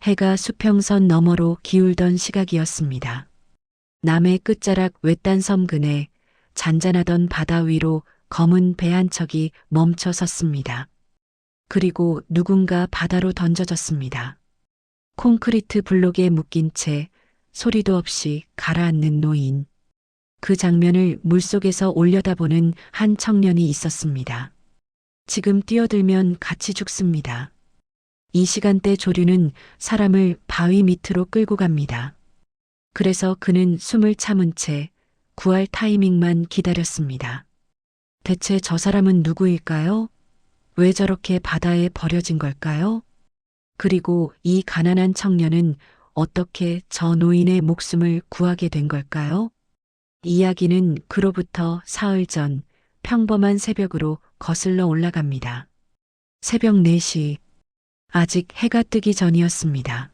해가 수평선 너머로 기울던 시각이었습니다. 남해 끝자락 외딴 섬근에 잔잔하던 바다 위로 검은 배 한 척이 멈춰 섰습니다. 그리고 누군가 바다로 던져졌습니다. 콘크리트 블록에 묶인 채 소리도 없이 가라앉는 노인. 그 장면을 물속에서 올려다보는 한 청년이 있었습니다. 지금 뛰어들면 같이 죽습니다. 이 시간대 조류는 사람을 바위 밑으로 끌고 갑니다. 그래서 그는 숨을 참은 채 구할 타이밍만 기다렸습니다. 대체 저 사람은 누구일까요? 왜 저렇게 바다에 버려진 걸까요? 그리고 이 가난한 청년은 어떻게 저 노인의 목숨을 구하게 된 걸까요? 이야기는 그로부터 사흘 전 평범한 새벽으로 거슬러 올라갑니다. 새벽 4시, 아직 해가 뜨기 전이었습니다.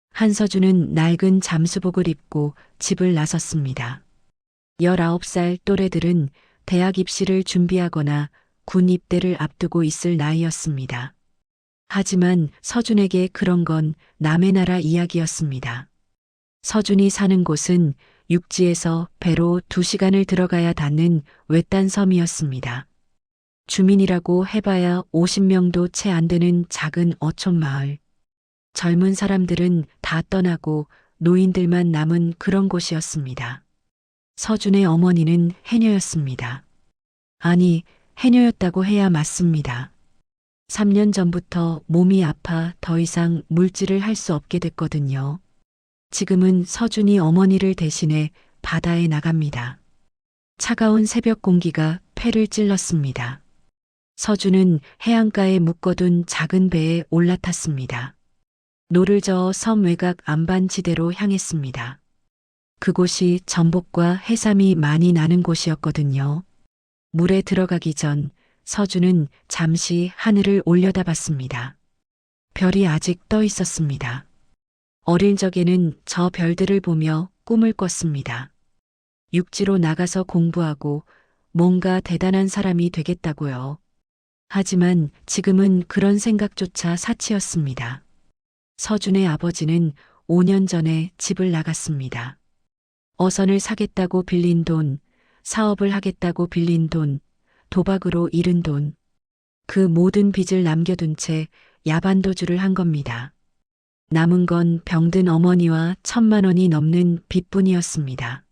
한서준은 낡은 잠수복을 입고 집을 나섰습니다. 19살 또래들은 대학 입시를 준비하거나 군 입대를 앞두고 있을 나이였습니다. 하지만 서준에게 그런 건 남의 나라 이야기였습니다. 서준이 사는 곳은 육지에서 배로 2시간을 들어가야 닿는 외딴 섬이었습니다. 주민이라고 해봐야 50명도 채 안 되는 작은 어촌 마을. 젊은 사람들은 다 떠나고 노인들만 남은 그런 곳이었습니다. 서준의 어머니는 해녀였습니다. 아니, 해녀였다고 해야 맞습니다. 3년 전부터 몸이 아파 더 이상 물질을 할 수 없게 됐거든요. 지금은 서준이 어머니를 대신해 바다에 나갑니다. 차가운 새벽 공기가 폐를 찔렀습니다. 서준은 해안가에 묶어둔 작은 배에 올라탔습니다. 노를 저어 섬 외곽 안반지대로 향했습니다. 그곳이 전복과 해삼이 많이 나는 곳이었거든요. 물에 들어가기 전 서준은 잠시 하늘을 올려다봤습니다. 별이 아직 떠 있었습니다. 어릴 적에는 저 별들을 보며 꿈을 꿨습니다. 육지로 나가서 공부하고 뭔가 대단한 사람이 되겠다고요. 하지만 지금은 그런 생각조차 사치였습니다. 서준의 아버지는 5년 전에 집을 나갔습니다. 어선을 사겠다고 빌린 돈, 사업을 하겠다고 빌린 돈, 도박으로 잃은 돈, 그 모든 빚을 남겨둔 채 야반도주를 한 겁니다. 남은 건 병든 어머니와 1,000만 원이 넘는 빚뿐이었습니다.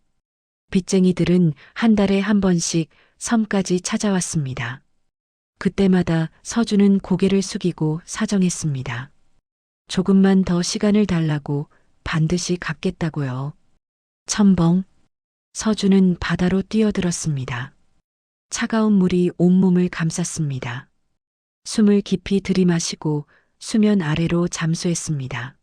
빚쟁이들은 한 달에 한 번씩 섬까지 찾아왔습니다. 그때마다 서준은 고개를 숙이고 사정했습니다. 조금만 더 시간을 달라고 반드시 갚겠다고요. 첨벙. 서준은 바다로 뛰어들었습니다. 차가운 물이 온몸을 감쌌습니다. 숨을 깊이 들이마시고 수면 아래로 잠수했습니다.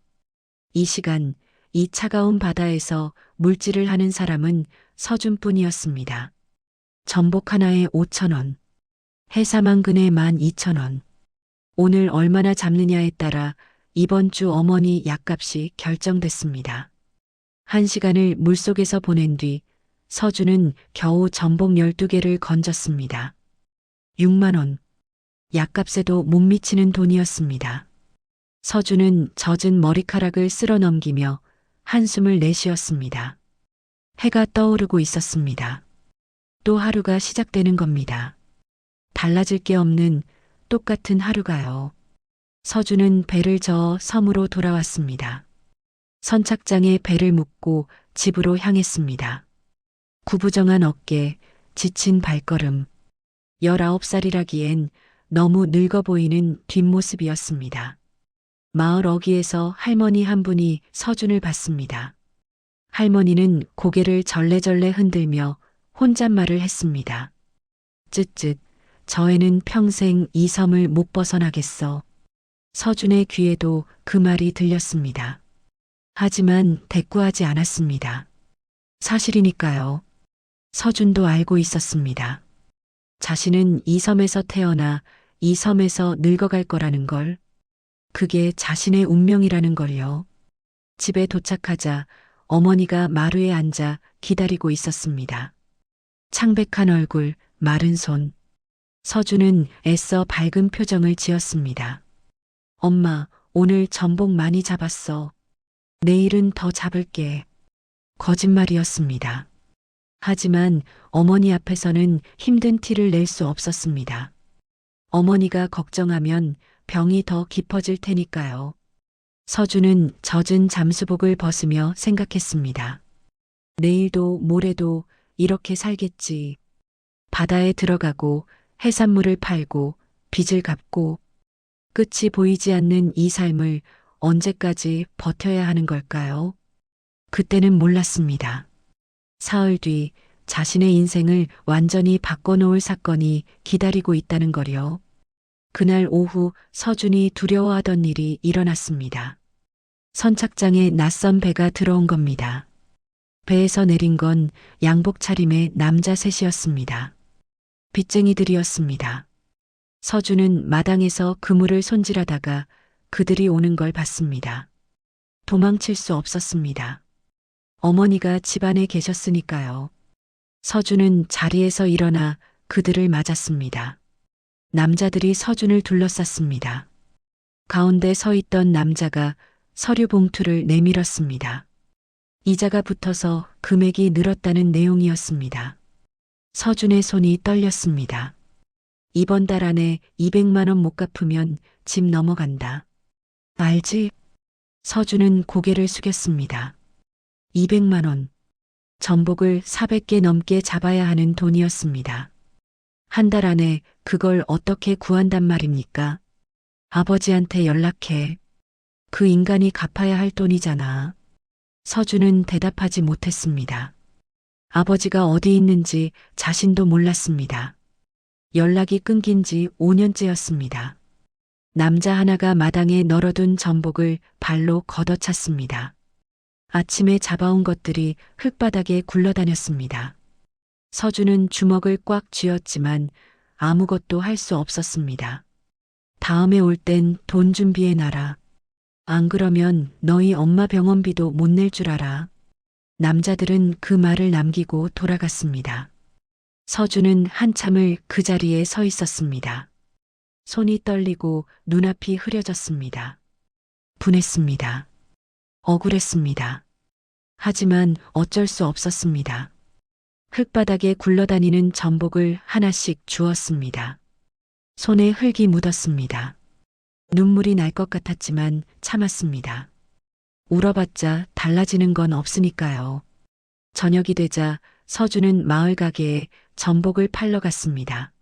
이 시간, 이 차가운 바다에서 물질을 하는 사람은 서준뿐이었습니다. 전복 하나에 5,000원, 해삼 한 근에 12,000원. 오늘 얼마나 잡느냐에 따라 이번 주 어머니 약값이 결정됐습니다. 1시간을 물속에서 보낸 뒤 서준은 겨우 전복 12개를 건졌습니다. 6만 원. 약값에도 못 미치는 돈이었습니다. 서준은 젖은 머리카락을 쓸어 넘기며 한숨을 내쉬었습니다. 해가 떠오르고 있었습니다. 또 하루가 시작되는 겁니다. 달라질 게 없는 똑같은 하루가요. 서준은 배를 저어 섬으로 돌아왔습니다. 선착장에 배를 묶고 집으로 향했습니다. 구부정한 어깨, 지친 발걸음. 19살이라기엔 너무 늙어 보이는 뒷모습이었습니다. 마을 어귀에서 할머니 한 분이 서준을 봤습니다. 할머니는 고개를 절레절레 흔들며 혼잣말을 했습니다. 쯧쯧, 저 애는 평생 이 섬을 못 벗어나겠어. 서준의 귀에도 그 말이 들렸습니다. 하지만 대꾸하지 않았습니다. 사실이니까요. 서준도 알고 있었습니다. 자신은 이 섬에서 태어나 이 섬에서 늙어갈 거라는 걸, 그게 자신의 운명이라는 걸요. 집에 도착하자 어머니가 마루에 앉아 기다리고 있었습니다. 창백한 얼굴, 마른 손. 서준은 애써 밝은 표정을 지었습니다. 엄마, 오늘 전복 많이 잡았어. 내일은 더 잡을게. 거짓말이었습니다. 하지만 어머니 앞에서는 힘든 티를 낼 수 없었습니다. 어머니가 걱정하면 병이 더 깊어질 테니까요. 서준은 젖은 잠수복을 벗으며 생각했습니다. 내일도 모레도 이렇게 살겠지. 바다에 들어가고 해산물을 팔고 빚을 갚고 끝이 보이지 않는 이 삶을 언제까지 버텨야 하는 걸까요? 그때는 몰랐습니다. 사흘 뒤 자신의 인생을 완전히 바꿔놓을 사건이 기다리고 있다는 거요. 그날 오후 서준이 두려워하던 일이 일어났습니다. 선착장에 낯선 배가 들어온 겁니다. 배에서 내린 건 양복 차림의 남자 셋이었습니다. 빚쟁이들이었습니다. 서준은 마당에서 그물을 손질하다가 그들이 오는 걸 봤습니다. 도망칠 수 없었습니다. 어머니가 집안에 계셨으니까요. 서준은 자리에서 일어나 그들을 맞았습니다. 남자들이 서준을 둘러쌌습니다. 가운데 서 있던 남자가 서류 봉투를 내밀었습니다. 이자가 붙어서 금액이 늘었다는 내용이었습니다. 서준의 손이 떨렸습니다. 이번 달 안에 200만 원 못 갚으면 집 넘어간다. 알지? 서준은 고개를 숙였습니다. 200만 원. 전복을 400개 넘게 잡아야 하는 돈이었습니다. 한 달 안에 그걸 어떻게 구한단 말입니까? 아버지한테 연락해. 그 인간이 갚아야 할 돈이잖아. 서준은 대답하지 못했습니다. 아버지가 어디 있는지 자신도 몰랐습니다. 연락이 끊긴 지 5년째였습니다. 남자 하나가 마당에 널어둔 전복을 발로 걷어찼습니다. 아침에 잡아온 것들이 흙바닥에 굴러다녔습니다. 서준은 주먹을 꽉 쥐었지만 아무것도 할 수 없었습니다. 다음에 올 땐 돈 준비해 놔라. 안 그러면 너희 엄마 병원비도 못 낼 줄 알아. 남자들은 그 말을 남기고 돌아갔습니다. 서준은 한참을 그 자리에 서 있었습니다. 손이 떨리고 눈앞이 흐려졌습니다. 분했습니다. 억울했습니다. 하지만 어쩔 수 없었습니다. 흙바닥에 굴러다니는 전복을 하나씩 주었습니다. 손에 흙이 묻었습니다. 눈물이 날 것 같았지만 참았습니다. 울어봤자 달라지는 건 없으니까요. 저녁이 되자 서준은 마을 가게에 전복을 팔러 갔습니다.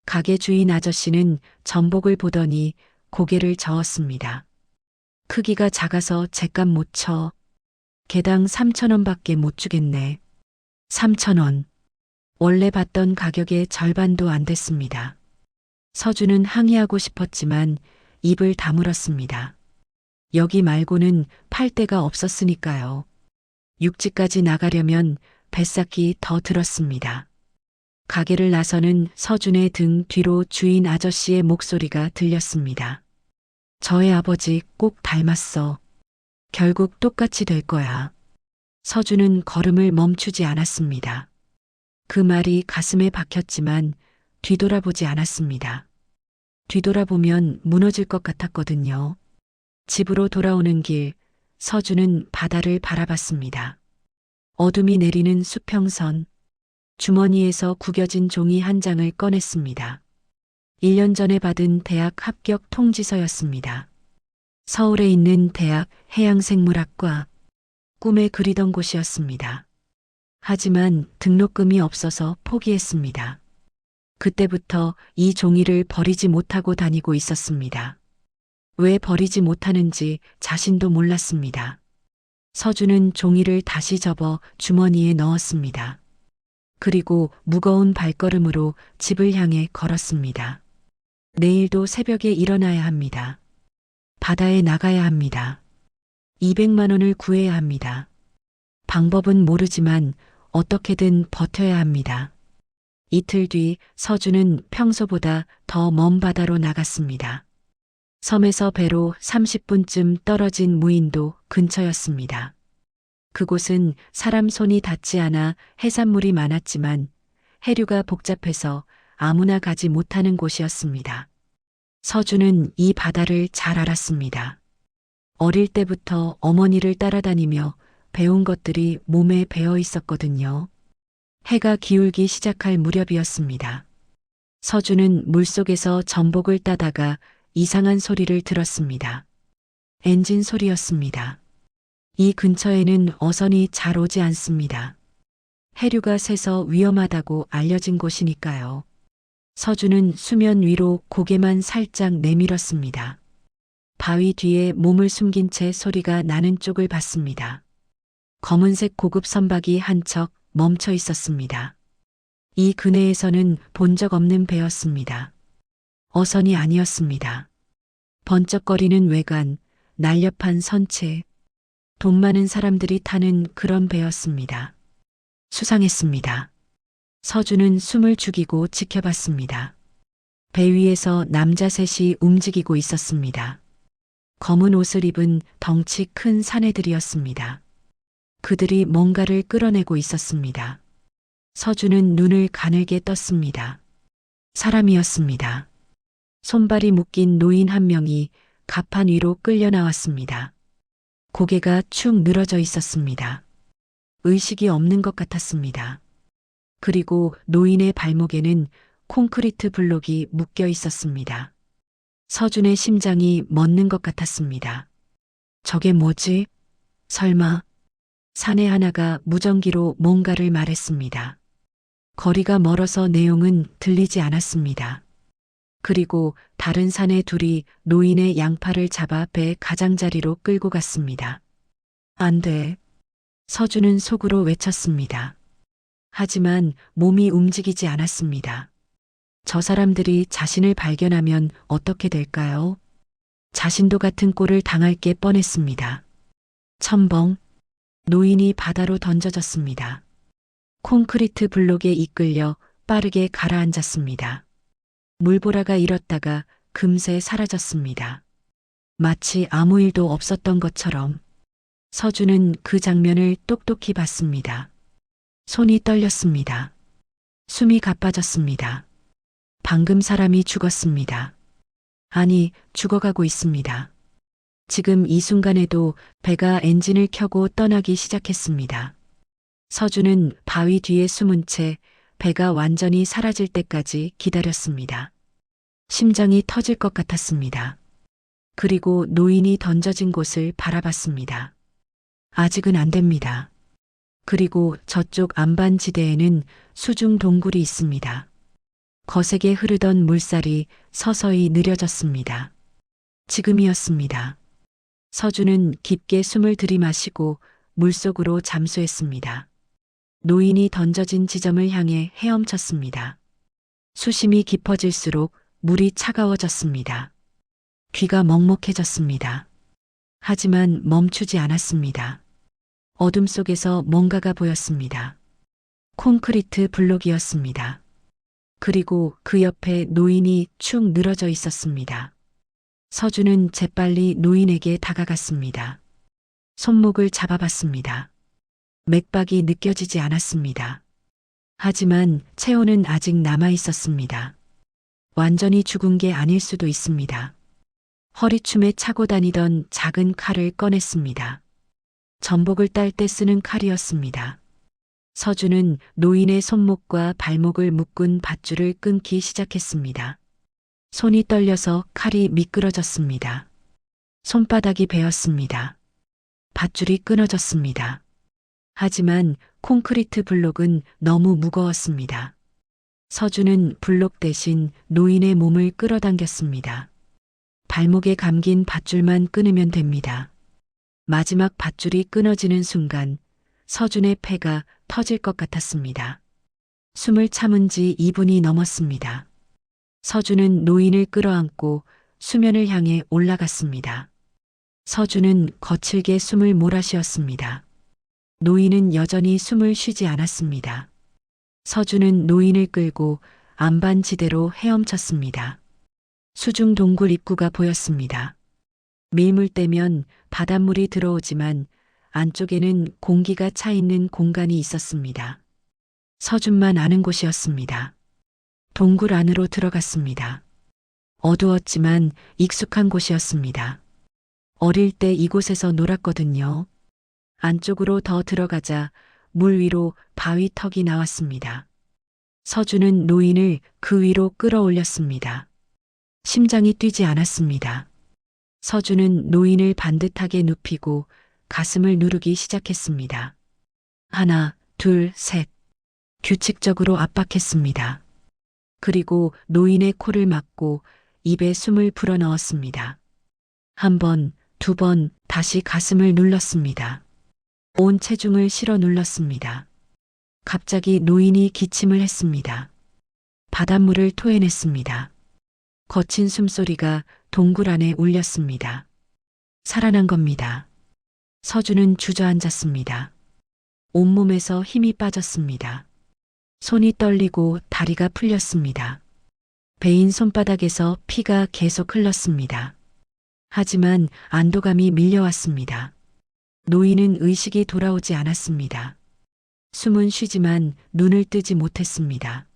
가게 주인 아저씨는 전복을 보더니 고개를 저었습니다. 크기가 작아서 죗값 못 쳐. 개당 3,000원밖에 못 주겠네. 3,000원. 원래 받던 가격의 절반도 안 됐습니다. 서준은 항의하고 싶었지만 입을 다물었습니다. 여기 말고는 팔 데가 없었으니까요. 육지까지 나가려면 뱃삭이 더 들었습니다. 가게를 나서는 서준의 등 뒤로 주인 아저씨의 목소리가 들렸습니다. 저의 아버지 꼭 닮았어. 결국 똑같이 될 거야. 서준은 걸음을 멈추지 않았습니다. 그 말이 가슴에 박혔지만 뒤돌아보지 않았습니다. 뒤돌아보면 무너질 것 같았거든요. 집으로 돌아오는 길, 서준은 바다를 바라봤습니다. 어둠이 내리는 수평선, 주머니에서 구겨진 종이 한 장을 꺼냈습니다. 1년 전에 받은 대학 합격 통지서였습니다. 서울에 있는 대학 해양생물학과, 꿈에 그리던 곳이었습니다. 하지만 등록금이 없어서 포기했습니다. 그때부터 이 종이를 버리지 못하고 다니고 있었습니다. 왜 버리지 못하는지 자신도 몰랐습니다. 서준은 종이를 다시 접어 주머니에 넣었습니다. 그리고 무거운 발걸음으로 집을 향해 걸었습니다. 내일도 새벽에 일어나야 합니다. 바다에 나가야 합니다. 200만 원을 구해야 합니다. 방법은 모르지만 어떻게든 버텨야 합니다. 이틀 뒤 서준은 평소보다 더 먼 바다로 나갔습니다. 섬에서 배로 30분쯤 떨어진 무인도 근처였습니다. 그곳은 사람 손이 닿지 않아 해산물이 많았지만 해류가 복잡해서 아무나 가지 못하는 곳이었습니다. 서준은 이 바다를 잘 알았습니다. 어릴 때부터 어머니를 따라다니며 배운 것들이 몸에 배어 있었거든요. 해가 기울기 시작할 무렵이었습니다. 서준은 물속에서 전복을 따다가 이상한 소리를 들었습니다. 엔진 소리였습니다. 이 근처에는 어선이 잘 오지 않습니다. 해류가 새서 위험하다고 알려진 곳이니까요. 서준은 수면 위로 고개만 살짝 내밀었습니다. 바위 뒤에 몸을 숨긴 채 소리가 나는 쪽을 봤습니다. 검은색 고급 선박이 한 척 멈춰 있었습니다. 이 근해에서는 본 적 없는 배였습니다. 어선이 아니었습니다. 번쩍거리는 외관, 날렵한 선체, 돈 많은 사람들이 타는 그런 배였습니다. 수상했습니다. 서준은 숨을 죽이고 지켜봤습니다. 배 위에서 남자 셋이 움직이고 있었습니다. 검은 옷을 입은 덩치 큰 사내들이었습니다. 그들이 뭔가를 끌어내고 있었습니다. 서준은 눈을 가늘게 떴습니다. 사람이었습니다. 손발이 묶인 노인 한 명이 갑판 위로 끌려 나왔습니다. 고개가 축 늘어져 있었습니다. 의식이 없는 것 같았습니다. 그리고 노인의 발목에는 콘크리트 블록이 묶여 있었습니다. 서준의 심장이 멎는 것 같았습니다. 저게 뭐지? 설마 사내 하나가 무전기로 뭔가를 말했습니다. 거리가 멀어서 내용은 들리지 않았습니다. 그리고 다른 사내 둘이 노인의 양팔을 잡아 배 가장자리로 끌고 갔습니다. 안 돼. 서준은 속으로 외쳤습니다. 하지만 몸이 움직이지 않았습니다. 저 사람들이 자신을 발견하면 어떻게 될까요? 자신도 같은 꼴을 당할 게 뻔했습니다. 첨벙, 노인이 바다로 던져졌습니다. 콘크리트 블록에 이끌려 빠르게 가라앉았습니다. 물보라가 일었다가 금세 사라졌습니다. 마치 아무 일도 없었던 것처럼 서준은 그 장면을 똑똑히 봤습니다. 손이 떨렸습니다. 숨이 가빠졌습니다. 방금 사람이 죽었습니다. 아니, 죽어가고 있습니다. 지금 이 순간에도 배가 엔진을 켜고 떠나기 시작했습니다. 서준은 바위 뒤에 숨은 채 배가 완전히 사라질 때까지 기다렸습니다. 심장이 터질 것 같았습니다. 그리고 노인이 던져진 곳을 바라봤습니다. 아직은 안 됩니다. 그리고 저쪽 안반지대에는 수중 동굴이 있습니다. 거세게 흐르던 물살이 서서히 느려졌습니다. 지금이었습니다. 서준은 깊게 숨을 들이마시고 물속으로 잠수했습니다. 노인이 던져진 지점을 향해 헤엄쳤습니다. 수심이 깊어질수록 물이 차가워졌습니다. 귀가 먹먹해졌습니다. 하지만 멈추지 않았습니다. 어둠 속에서 뭔가가 보였습니다. 콘크리트 블록이었습니다. 그리고 그 옆에 노인이 축 늘어져 있었습니다. 서준은 재빨리 노인에게 다가갔습니다. 손목을 잡아봤습니다. 맥박이 느껴지지 않았습니다. 하지만 체온은 아직 남아 있었습니다. 완전히 죽은 게 아닐 수도 있습니다. 허리춤에 차고 다니던 작은 칼을 꺼냈습니다. 전복을 딸 때 쓰는 칼이었습니다. 서준은 노인의 손목과 발목을 묶은 밧줄을 끊기 시작했습니다. 손이 떨려서 칼이 미끄러졌습니다. 손바닥이 베었습니다. 밧줄이 끊어졌습니다. 하지만 콘크리트 블록은 너무 무거웠습니다. 서준은 블록 대신 노인의 몸을 끌어당겼습니다. 발목에 감긴 밧줄만 끊으면 됩니다. 마지막 밧줄이 끊어지는 순간 서준의 폐가 터질 것 같았습니다. 숨을 참은 지 2분이 넘었습니다. 서준은 노인을 끌어안고 수면을 향해 올라갔습니다. 서준은 거칠게 숨을 몰아쉬었습니다. 노인은 여전히 숨을 쉬지 않았습니다. 서준은 노인을 끌고 안반지대로 헤엄쳤습니다. 수중 동굴 입구가 보였습니다. 밀물 때면 바닷물이 들어오지만 안쪽에는 공기가 차 있는 공간이 있었습니다. 서준만 아는 곳이었습니다. 동굴 안으로 들어갔습니다. 어두웠지만 익숙한 곳이었습니다. 어릴 때 이곳에서 놀았거든요. 안쪽으로 더 들어가자 물 위로 바위 턱이 나왔습니다. 서준은 노인을 그 위로 끌어올렸습니다. 심장이 뛰지 않았습니다. 서준은 노인을 반듯하게 눕히고 가슴을 누르기 시작했습니다. 하나, 둘, 셋. 규칙적으로 압박했습니다. 그리고 노인의 코를 막고 입에 숨을 불어넣었습니다. 한 번, 두 번 다시 가슴을 눌렀습니다. 온 체중을 실어 눌렀습니다. 갑자기 노인이 기침을 했습니다. 바닷물을 토해냈습니다. 거친 숨소리가 동굴 안에 울렸습니다. 살아난 겁니다. 서준은 주저앉았습니다. 온몸에서 힘이 빠졌습니다. 손이 떨리고 다리가 풀렸습니다. 베인 손바닥에서 피가 계속 흘렀습니다. 하지만 안도감이 밀려왔습니다. 노인은 의식이 돌아오지 않았습니다. 숨은 쉬지만 눈을 뜨지 못했습니다.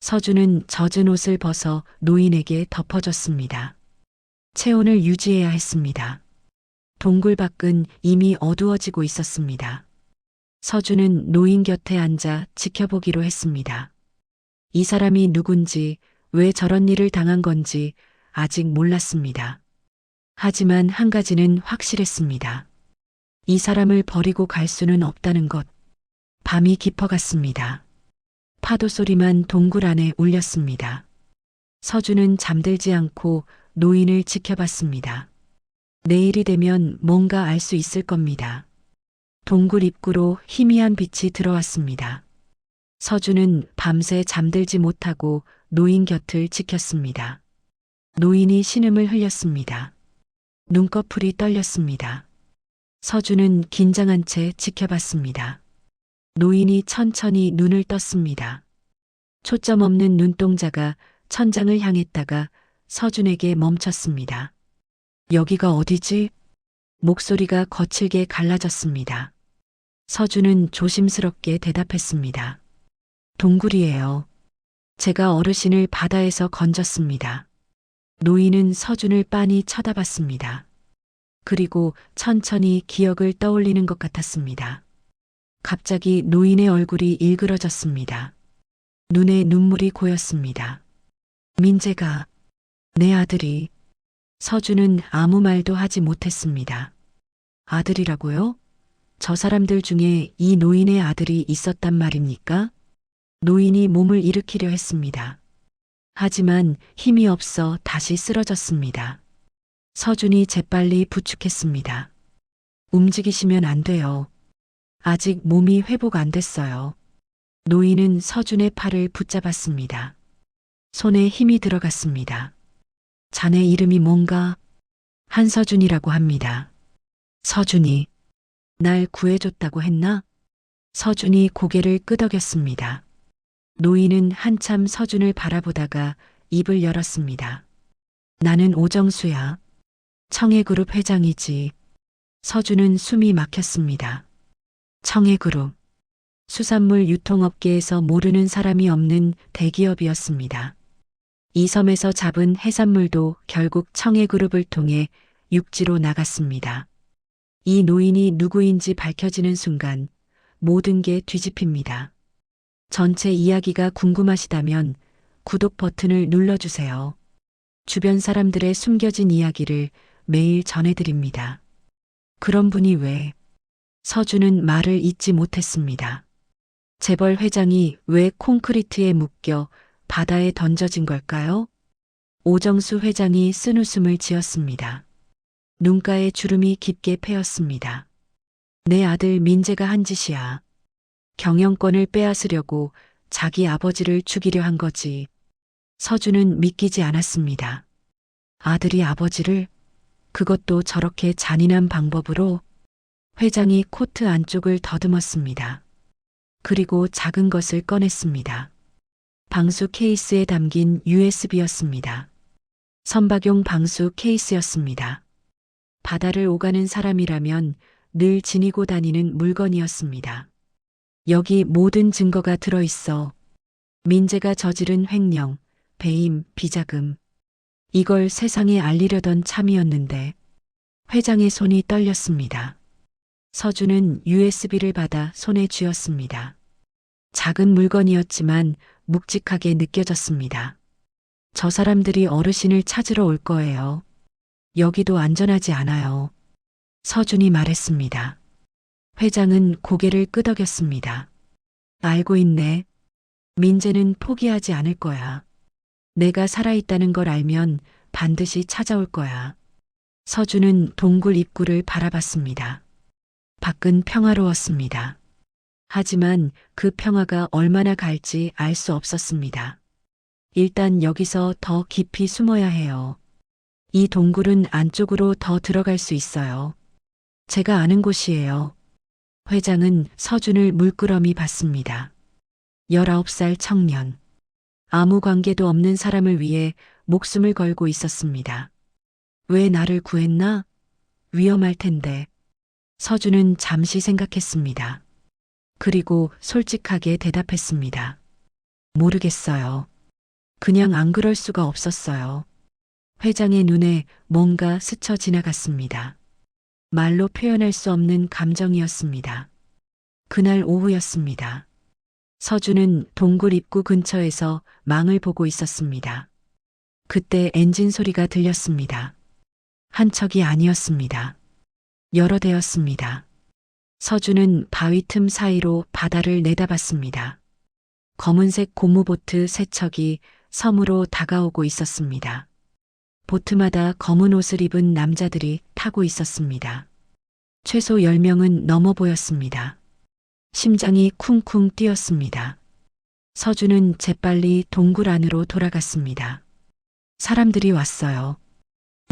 서준은 젖은 옷을 벗어 노인에게 덮어줬습니다. 체온을 유지해야 했습니다. 동굴 밖은 이미 어두워지고 있었습니다. 서준은 노인 곁에 앉아 지켜보기로 했습니다. 이 사람이 누군지, 왜 저런 일을 당한 건지 아직 몰랐습니다. 하지만 한 가지는 확실했습니다. 이 사람을 버리고 갈 수는 없다는 것. 밤이 깊어갔습니다. 파도 소리만 동굴 안에 울렸습니다. 서준은 잠들지 않고 노인을 지켜봤습니다. 내일이 되면 뭔가 알 수 있을 겁니다. 동굴 입구로 희미한 빛이 들어왔습니다. 서준은 밤새 잠들지 못하고 노인 곁을 지켰습니다. 노인이 신음을 흘렸습니다. 눈꺼풀이 떨렸습니다. 서준은 긴장한 채 지켜봤습니다. 노인이 천천히 눈을 떴습니다. 초점 없는 눈동자가 천장을 향했다가 서준에게 멈췄습니다. 여기가 어디지? 목소리가 거칠게 갈라졌습니다. 서준은 조심스럽게 대답했습니다. 동굴이에요. 제가 어르신을 바다에서 건졌습니다. 노인은 서준을 빤히 쳐다봤습니다. 그리고 천천히 기억을 떠올리는 것 같았습니다. 갑자기 노인의 얼굴이 일그러졌습니다. 눈에 눈물이 고였습니다. 민재가, 내 아들이. 서준은 아무 말도 하지 못했습니다. 아들이라고요? 저 사람들 중에 이 노인의 아들이 있었단 말입니까? 노인이 몸을 일으키려 했습니다. 하지만 힘이 없어 다시 쓰러졌습니다. 서준이 재빨리 부축했습니다. 움직이시면 안 돼요. 아직 몸이 회복 안 됐어요. 노인은 서준의 팔을 붙잡았습니다. 손에 힘이 들어갔습니다. 자네 이름이 뭔가? 한서준이라고 합니다. 서준이, 날 구해줬다고 했나? 서준이 고개를 끄덕였습니다. 노인은 한참 서준을 바라보다가 입을 열었습니다. 나는 오정수야. 청해그룹 회장이지. 서준은 숨이 막혔습니다. 청해그룹. 수산물 유통업계에서 모르는 사람이 없는 대기업이었습니다. 이 섬에서 잡은 해산물도 결국 청해그룹을 통해 육지로 나갔습니다. 이 노인이 누구인지 밝혀지는 순간 모든 게 뒤집힙니다. 전체 이야기가 궁금하시다면 구독 버튼을 눌러주세요. 주변 사람들의 숨겨진 이야기를 매일 전해드립니다. 그런 분이 왜? 서준은 말을 잇지 못했습니다. 재벌 회장이 왜 콘크리트에 묶여 바다에 던져진 걸까요? 오정수 회장이 쓴웃음을 지었습니다. 눈가에 주름이 깊게 패였습니다. 내 아들 민재가 한 짓이야. 경영권을 빼앗으려고 자기 아버지를 죽이려 한 거지. 서준은 믿기지 않았습니다. 아들이 아버지를? 그것도 저렇게 잔인한 방법으로? 회장이 코트 안쪽을 더듬었습니다. 그리고 작은 것을 꺼냈습니다. 방수 케이스에 담긴 USB였습니다. 선박용 방수 케이스였습니다. 바다를 오가는 사람이라면 늘 지니고 다니는 물건이었습니다. 여기 모든 증거가 들어있어. 민재가 저지른 횡령, 배임, 비자금. 이걸 세상에 알리려던 참이었는데 회장의 손이 떨렸습니다. 서준은 USB를 받아 손에 쥐었습니다. 작은 물건이었지만 묵직하게 느껴졌습니다. 저 사람들이 어르신을 찾으러 올 거예요. 여기도 안전하지 않아요. 서준이 말했습니다. 회장은 고개를 끄덕였습니다. 알고 있네. 민재는 포기하지 않을 거야. 내가 살아있다는 걸 알면 반드시 찾아올 거야. 서준은 동굴 입구를 바라봤습니다. 밖은 평화로웠습니다. 하지만 그 평화가 얼마나 갈지 알 수 없었습니다. 일단 여기서 더 깊이 숨어야 해요. 이 동굴은 안쪽으로 더 들어갈 수 있어요. 제가 아는 곳이에요. 회장은 서준을 물끄러미 봤습니다. 19살 청년. 아무 관계도 없는 사람을 위해 목숨을 걸고 있었습니다. 왜 나를 구했나? 위험할 텐데. 서준은 잠시 생각했습니다. 그리고 솔직하게 대답했습니다. 모르겠어요. 그냥 안 그럴 수가 없었어요. 회장의 눈에 뭔가 스쳐 지나갔습니다. 말로 표현할 수 없는 감정이었습니다. 그날 오후였습니다. 서준은 동굴 입구 근처에서 망을 보고 있었습니다. 그때 엔진 소리가 들렸습니다. 한 척이 아니었습니다. 여러 대였습니다. 서준은 바위 틈 사이로 바다를 내다봤습니다. 검은색 고무보트 세 척이 섬으로 다가오고 있었습니다. 보트마다 검은 옷을 입은 남자들이 타고 있었습니다. 최소 10명은 넘어 보였습니다. 심장이 쿵쿵 뛰었습니다. 서준은 재빨리 동굴 안으로 돌아갔습니다. 사람들이 왔어요.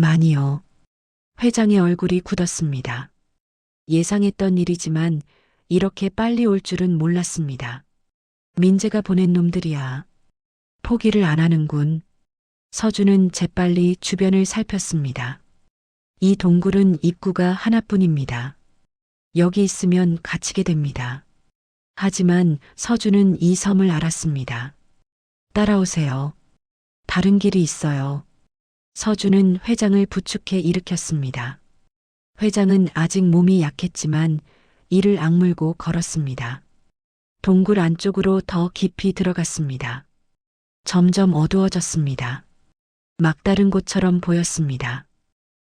많이요. 회장의 얼굴이 굳었습니다. 예상했던 일이지만 이렇게 빨리 올 줄은 몰랐습니다. 민재가 보낸 놈들이야. 포기를 안 하는군. 서준은 재빨리 주변을 살폈습니다. 이 동굴은 입구가 하나뿐입니다. 여기 있으면 갇히게 됩니다. 하지만 서준은 이 섬을 알았습니다. 따라오세요. 다른 길이 있어요. 서준은 회장을 부축해 일으켰습니다. 회장은 아직 몸이 약했지만 이를 악물고 걸었습니다. 동굴 안쪽으로 더 깊이 들어갔습니다. 점점 어두워졌습니다. 막다른 곳처럼 보였습니다.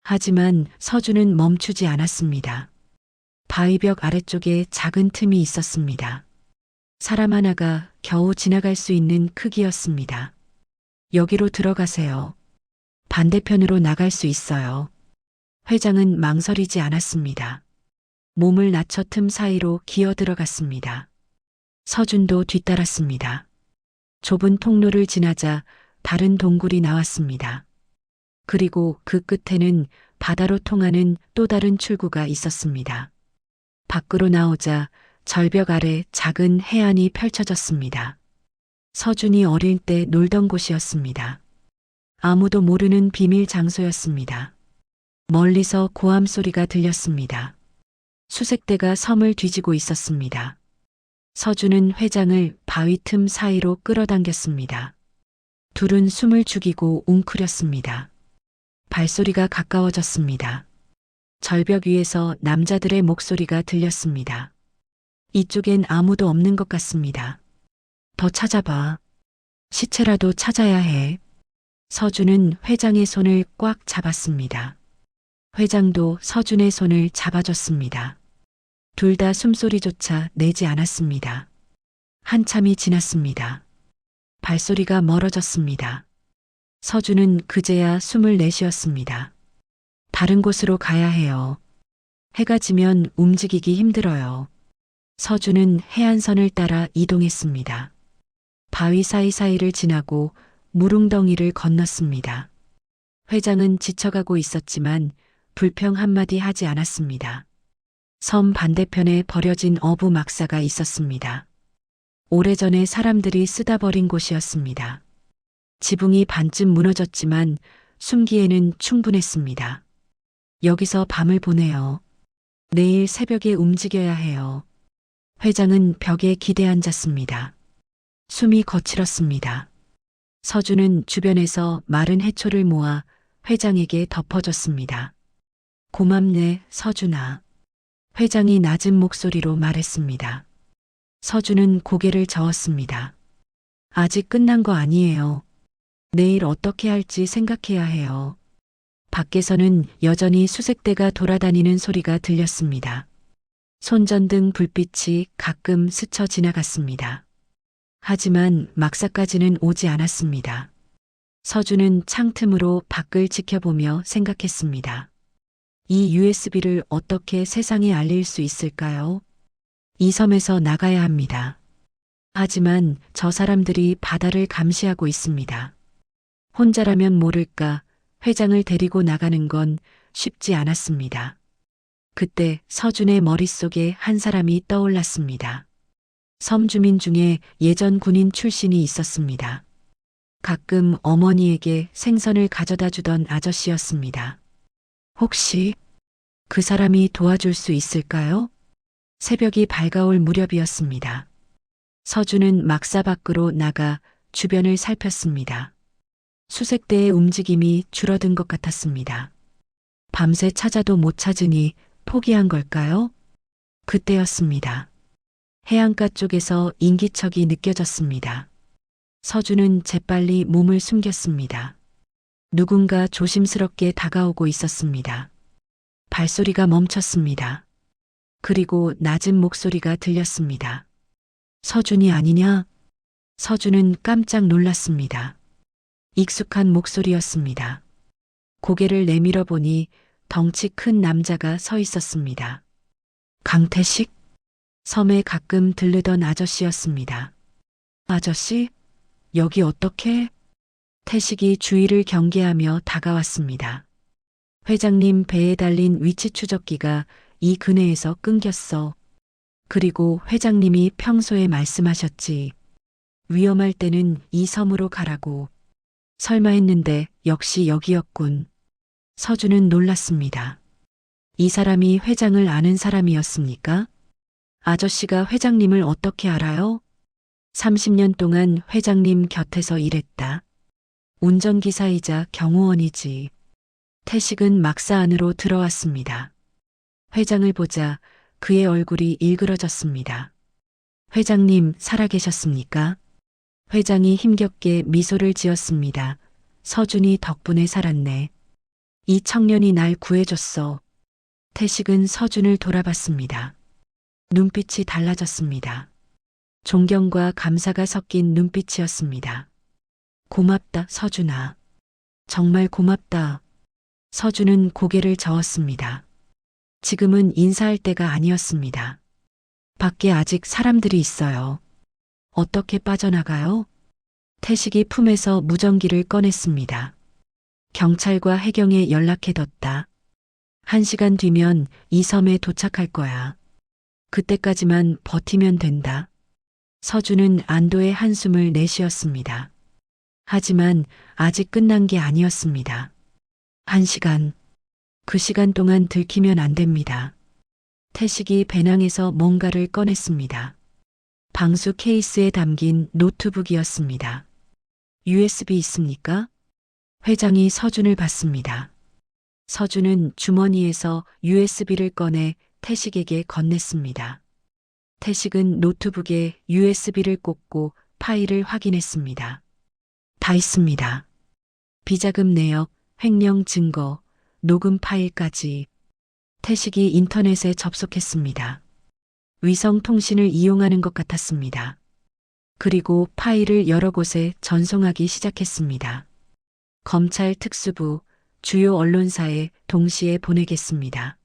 하지만 서준은 멈추지 않았습니다. 바위벽 아래쪽에 작은 틈이 있었습니다. 사람 하나가 겨우 지나갈 수 있는 크기였습니다. 여기로 들어가세요. 반대편으로 나갈 수 있어요. 회장은 망설이지 않았습니다. 몸을 낮춰 틈 사이로 기어 들어갔습니다. 서준도 뒤따랐습니다. 좁은 통로를 지나자 다른 동굴이 나왔습니다. 그리고 그 끝에는 바다로 통하는 또 다른 출구가 있었습니다. 밖으로 나오자 절벽 아래 작은 해안이 펼쳐졌습니다. 서준이 어릴 때 놀던 곳이었습니다. 아무도 모르는 비밀 장소였습니다. 멀리서 고함 소리가 들렸습니다. 수색대가 섬을 뒤지고 있었습니다. 서준은 회장을 바위 틈 사이로 끌어당겼습니다. 둘은 숨을 죽이고 웅크렸습니다. 발소리가 가까워졌습니다. 절벽 위에서 남자들의 목소리가 들렸습니다. 이쪽엔 아무도 없는 것 같습니다. 더 찾아봐. 시체라도 찾아야 해. 서준은 회장의 손을 꽉 잡았습니다. 회장도 서준의 손을 잡아줬습니다. 둘 다 숨소리조차 내지 않았습니다. 한참이 지났습니다. 발소리가 멀어졌습니다. 서준은 그제야 숨을 내쉬었습니다. 다른 곳으로 가야 해요. 해가 지면 움직이기 힘들어요. 서준은 해안선을 따라 이동했습니다. 바위 사이사이를 지나고 무릉덩이를 건넜습니다. 회장은 지쳐가고 있었지만 불평 한마디 하지 않았습니다. 섬 반대편에 버려진 어부 막사가 있었습니다. 오래전에 사람들이 쓰다 버린 곳이었습니다. 지붕이 반쯤 무너졌지만 숨기에는 충분했습니다. 여기서 밤을 보내요. 내일 새벽에 움직여야 해요. 회장은 벽에 기대 앉았습니다. 숨이 거칠었습니다. 서준은 주변에서 마른 해초를 모아 회장에게 덮어줬습니다. 고맙네, 서준아. 회장이 낮은 목소리로 말했습니다. 서준은 고개를 저었습니다. 아직 끝난 거 아니에요. 내일 어떻게 할지 생각해야 해요. 밖에서는 여전히 수색대가 돌아다니는 소리가 들렸습니다. 손전등 불빛이 가끔 스쳐 지나갔습니다. 하지만 막사까지는 오지 않았습니다. 서준은 창틈으로 밖을 지켜보며 생각했습니다. 이 USB를 어떻게 세상에 알릴 수 있을까요? 이 섬에서 나가야 합니다. 하지만 저 사람들이 바다를 감시하고 있습니다. 혼자라면 모를까 회장을 데리고 나가는 건 쉽지 않았습니다. 그때 서준의 머릿속에 한 사람이 떠올랐습니다. 섬 주민 중에 예전 군인 출신이 있었습니다. 가끔 어머니에게 생선을 가져다 주던 아저씨였습니다. 혹시 그 사람이 도와줄 수 있을까요? 새벽이 밝아올 무렵이었습니다. 서준은 막사 밖으로 나가 주변을 살폈습니다. 수색대의 움직임이 줄어든 것 같았습니다. 밤새 찾아도 못 찾으니 포기한 걸까요? 그때였습니다. 해안가 쪽에서 인기척이 느껴졌습니다. 서준은 재빨리 몸을 숨겼습니다. 누군가 조심스럽게 다가오고 있었습니다. 발소리가 멈췄습니다. 그리고 낮은 목소리가 들렸습니다. 서준이 아니냐? 서준은 깜짝 놀랐습니다. 익숙한 목소리였습니다. 고개를 내밀어 보니 덩치 큰 남자가 서 있었습니다. 강태식? 섬에 가끔 들르던 아저씨였습니다. 아저씨? 여기 어떻게? 태식이 주위를 경계하며 다가왔습니다. 회장님 배에 달린 위치 추적기가 이 근해에서 끊겼어. 그리고 회장님이 평소에 말씀하셨지. 위험할 때는 이 섬으로 가라고. 설마 했는데 역시 여기였군. 서준은 놀랐습니다. 이 사람이 회장을 아는 사람이었습니까? 아저씨가 회장님을 어떻게 알아요? 30년 동안 회장님 곁에서 일했다. 운전기사이자 경호원이지. 태식은 막사 안으로 들어왔습니다. 회장을 보자 그의 얼굴이 일그러졌습니다. 회장님 살아계셨습니까? 회장이 힘겹게 미소를 지었습니다. 서준이 덕분에 살았네. 이 청년이 날 구해줬어. 태식은 서준을 돌아봤습니다. 눈빛이 달라졌습니다. 존경과 감사가 섞인 눈빛이었습니다. 고맙다, 서준아. 정말 고맙다. 서준은 고개를 저었습니다. 지금은 인사할 때가 아니었습니다. 밖에 아직 사람들이 있어요. 어떻게 빠져나가요? 태식이 품에서 무전기를 꺼냈습니다. 경찰과 해경에 연락해뒀다. 1시간 뒤면 이 섬에 도착할 거야. 그때까지만 버티면 된다. 서준은 안도의 한숨을 내쉬었습니다. 하지만 아직 끝난 게 아니었습니다. 1시간. 그 시간 동안 들키면 안 됩니다. 태식이 배낭에서 뭔가를 꺼냈습니다. 방수 케이스에 담긴 노트북이었습니다. USB 있습니까? 회장이 서준을 봤습니다. 서준은 주머니에서 USB를 꺼내 태식에게 건넸습니다. 태식은 노트북에 USB를 꽂고 파일을 확인했습니다. 다 있습니다. 비자금 내역, 횡령 증거, 녹음 파일까지. 태식이 인터넷에 접속했습니다. 위성 통신을 이용하는 것 같았습니다. 그리고 파일을 여러 곳에 전송하기 시작했습니다. 검찰 특수부, 주요 언론사에 동시에 보내겠습니다.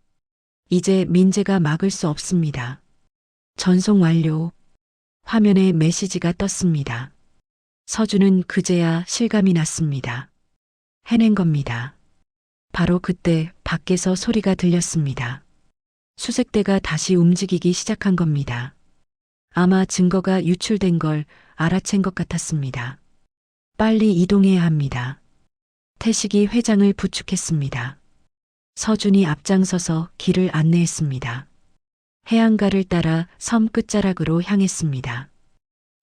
이제 민재가 막을 수 없습니다. 전송 완료. 화면에 메시지가 떴습니다. 서준은 그제야 실감이 났습니다. 해낸 겁니다. 바로 그때 밖에서 소리가 들렸습니다. 수색대가 다시 움직이기 시작한 겁니다. 아마 증거가 유출된 걸 알아챈 것 같았습니다. 빨리 이동해야 합니다. 태식이 회장을 부축했습니다. 서준이 앞장서서 길을 안내했습니다. 해안가를 따라 섬 끝자락으로 향했습니다.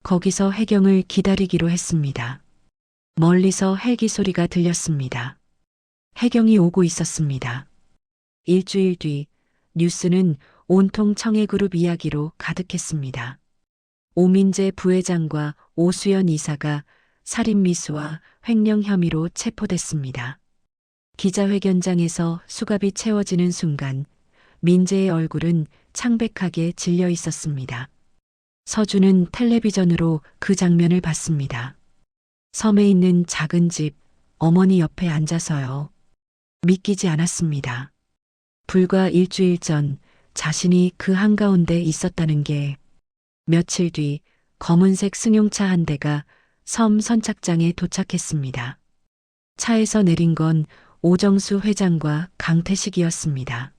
거기서 해경을 기다리기로 했습니다. 멀리서 헬기 소리가 들렸습니다. 해경이 오고 있었습니다. 일주일 뒤 뉴스는 온통 청해그룹 이야기로 가득했습니다. 오민재 부회장과 오수연 이사가 살인미수와 횡령 혐의로 체포됐습니다. 기자회견장에서 수갑이 채워지는 순간 민재의 얼굴은 창백하게 질려 있었습니다. 서준은 텔레비전으로 그 장면을 봤습니다. 섬에 있는 작은 집, 어머니 옆에 앉아서요. 믿기지 않았습니다. 불과 일주일 전 자신이 그 한가운데 있었다는 게. 며칠 뒤 검은색 승용차 한 대가 섬 선착장에 도착했습니다. 차에서 내린 건 오정수 회장과 강태식이었습니다.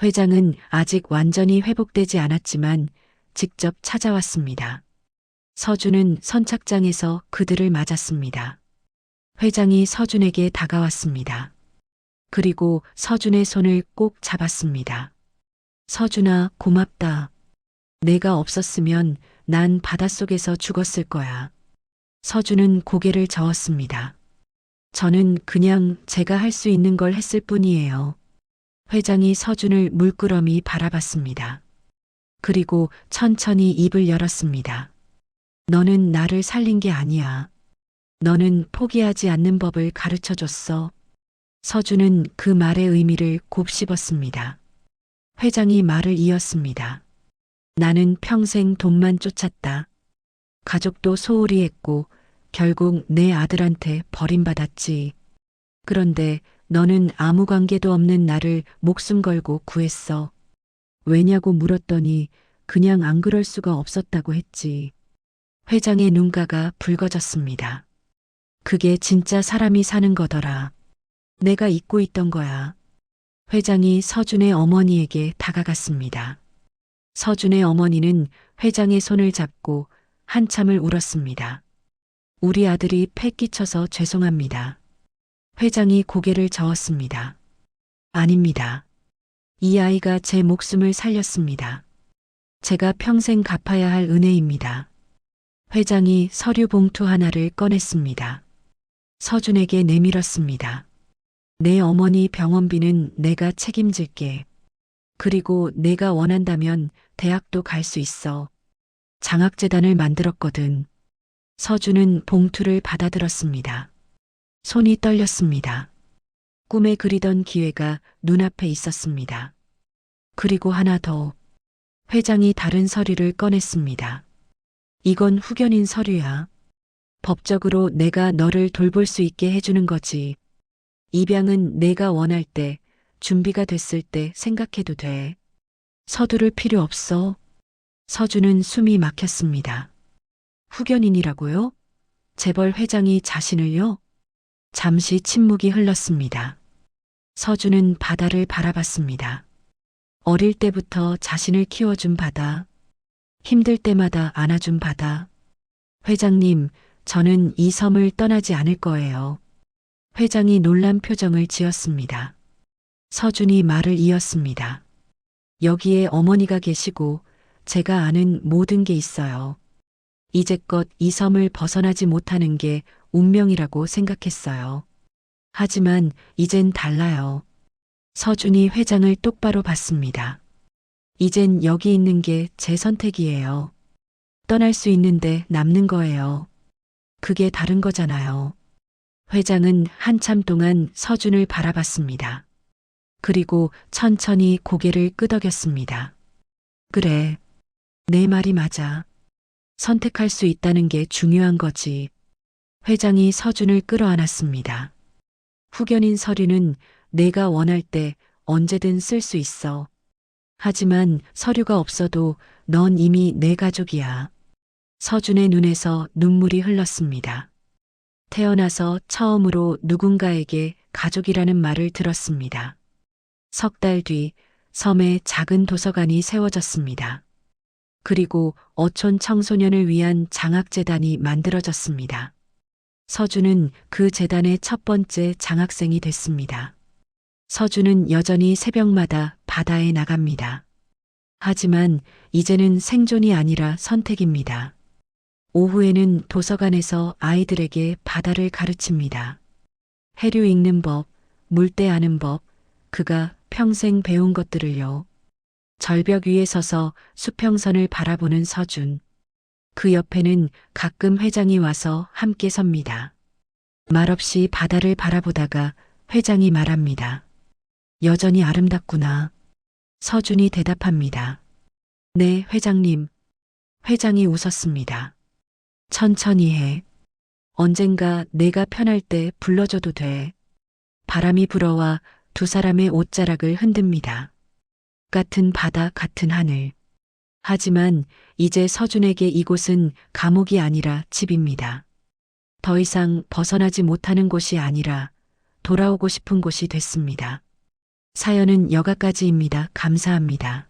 회장은 아직 완전히 회복되지 않았지만 직접 찾아왔습니다. 서준은 선착장에서 그들을 맞았습니다. 회장이 서준에게 다가왔습니다. 그리고 서준의 손을 꼭 잡았습니다. 서준아, 고맙다. 내가 없었으면 난 바닷속에서 죽었을 거야. 서준은 고개를 저었습니다. 저는 그냥 제가 할 수 있는 걸 했을 뿐이에요. 회장이 서준을 물끄러미 바라봤습니다. 그리고 천천히 입을 열었습니다. 너는 나를 살린 게 아니야. 너는 포기하지 않는 법을 가르쳐 줬어. 서준은 그 말의 의미를 곱씹었습니다. 회장이 말을 이었습니다. 나는 평생 돈만 쫓았다. 가족도 소홀히 했고 결국 내 아들한테 버림받았지. 그런데 너는 아무 관계도 없는 나를 목숨 걸고 구했어. 왜냐고 물었더니 그냥 안 그럴 수가 없었다고 했지. 회장의 눈가가 붉어졌습니다. 그게 진짜 사람이 사는 거더라. 내가 잊고 있던 거야. 회장이 서준의 어머니에게 다가갔습니다. 서준의 어머니는 회장의 손을 잡고 한참을 울었습니다. 우리 아들이 패 끼쳐서 죄송합니다. 회장이 고개를 저었습니다. 아닙니다. 이 아이가 제 목숨을 살렸습니다. 제가 평생 갚아야 할 은혜입니다. 회장이 서류 봉투 하나를 꺼냈습니다. 서준에게 내밀었습니다. 내 어머니 병원비는 내가 책임질게. 그리고 내가 원한다면 대학도 갈 수 있어. 장학재단을 만들었거든. 서준은 봉투를 받아들었습니다. 손이 떨렸습니다. 꿈에 그리던 기회가 눈앞에 있었습니다. 그리고 하나 더. 회장이 다른 서류를 꺼냈습니다. 이건 후견인 서류야. 법적으로 내가 너를 돌볼 수 있게 해주는 거지. 입양은 내가 원할 때, 준비가 됐을 때 생각해도 돼. 서두를 필요 없어. 서준은 숨이 막혔습니다. 후견인이라고요? 재벌 회장이 자신을요? 잠시 침묵이 흘렀습니다. 서준은 바다를 바라봤습니다. 어릴 때부터 자신을 키워준 바다. 힘들 때마다 안아준 바다. 회장님, 저는 이 섬을 떠나지 않을 거예요. 회장이 놀란 표정을 지었습니다. 서준이 말을 이었습니다. 여기에 어머니가 계시고 제가 아는 모든 게 있어요. 이제껏 이 섬을 벗어나지 못하는 게 운명이라고 생각했어요. 하지만 이젠 달라요. 서준이 회장을 똑바로 봤습니다. 이젠 여기 있는 게 제 선택이에요. 떠날 수 있는데 남는 거예요. 그게 다른 거잖아요. 회장은 한참 동안 서준을 바라봤습니다. 그리고 천천히 고개를 끄덕였습니다. 그래, 내 말이 맞아. 선택할 수 있다는 게 중요한 거지. 회장이 서준을 끌어안았습니다. 후견인 서류는 내가 원할 때 언제든 쓸 수 있어. 하지만 서류가 없어도 넌 이미 내 가족이야. 서준의 눈에서 눈물이 흘렀습니다. 태어나서 처음으로 누군가에게 가족이라는 말을 들었습니다. 석 달 뒤 섬에 작은 도서관이 세워졌습니다. 그리고 어촌 청소년을 위한 장학재단이 만들어졌습니다. 서준은 그 재단의 첫 번째 장학생이 됐습니다. 서준은 여전히 새벽마다 바다에 나갑니다. 하지만 이제는 생존이 아니라 선택입니다. 오후에는 도서관에서 아이들에게 바다를 가르칩니다. 해류 읽는 법, 물때 아는 법, 그가 평생 배운 것들을요. 절벽 위에 서서 수평선을 바라보는 서준. 그 옆에는 가끔 회장이 와서 함께 섭니다. 말없이 바다를 바라보다가 회장이 말합니다. 여전히 아름답구나. 서준이 대답합니다. 네, 회장님. 회장이 웃었습니다. 천천히 해. 언젠가 내가 편할 때 불러줘도 돼. 바람이 불어와 두 사람의 옷자락을 흔듭니다. 같은 바다, 같은 하늘. 하지만 이제 서준에게 이곳은 감옥이 아니라 집입니다. 더 이상 벗어나지 못하는 곳이 아니라 돌아오고 싶은 곳이 됐습니다. 사연은 여기까지입니다. 감사합니다.